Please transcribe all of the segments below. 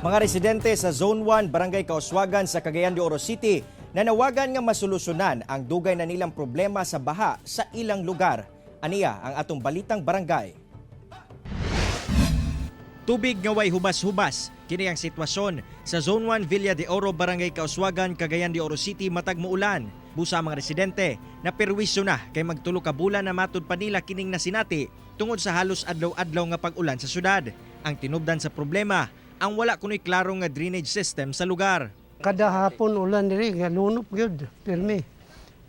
Mga residente sa Zone 1, Barangay Kauswagan sa Cagayan de Oro City nanawagan nga masolusyonan ang dugay na nilang problema sa baha sa ilang lugar. Aniya ang atong balitang barangay. Tubig nga way hubas-hubas kini ang sitwasyon sa Zone 1 Villa de Oro, Barangay Kauswagan, Cagayan de Oro City matag muulan. Busa ang mga residente na perwisyo na kay magtulo ka bulan na matud pa nila kining nasinati tungod sa halos adlaw-adlaw nga pag-ulan sa syudad. Ang tinubdan sa problema ang wala kunoy klaro nga drainage system sa lugar. Kada hapon ulan diri nga lunop gyud pirmi.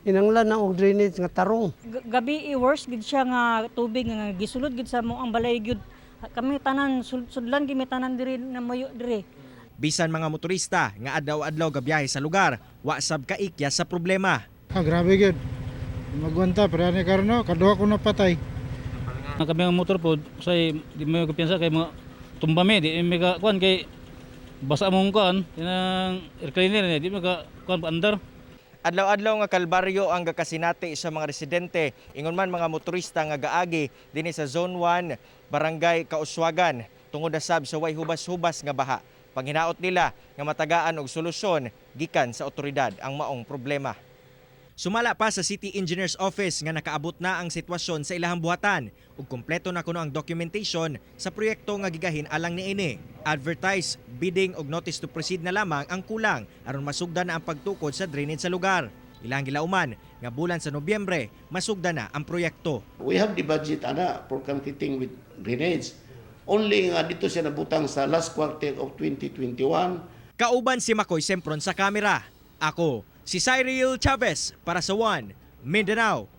Inanglan na og drainage nga tarong. Gabi i-worse gid siya nga tubig nga gisulod gid sa mo ang balay gyud. Kami tanan sudlan gid tanan diri na mayo diri. Bisan mga motorista nga adlaw-adlaw gabiyahe sa lugar, wa sab kaikya sa problema. Grabe gyud. Magwanta para ni karno kaduha ko napatay. Kami ang motor po say di mo kapiyansa kay mga tumbame di mega kuan kay basa mong kuan inang air cleaner di mega kuan pa andar. Adlaw-adlaw nga kalbaryo ang gakasinati sa mga residente, ingon man mga motorista nga gaagi dinhi sa Zone 1, Barangay Kauswagan, tungod na sab sa way hubas-hubas nga baha. Panghinaot nila nga matagaan og solusyon gikan sa otoridad ang maong problema. Sumala pa sa City Engineer's Office nga nakaabot na ang sitwasyon sa ilahang buhatan ug kumpleto na kuno ang documentation sa proyekto nga gigahin alang niini. Advertise, bidding ug notice to proceed na lamang ang kulang aron masugdan na ang pagtukod sa drainage sa lugar. Ilang gilauman nga bulan sa Nobyembre masugdan na ang proyekto. We have the budget for completing with drainage. Only nga dito siya nabutang sa last quarter of 2021. Kauban si Makoy Sempron sa kamera. Ako si Cyril Chavez para sa One Mindanao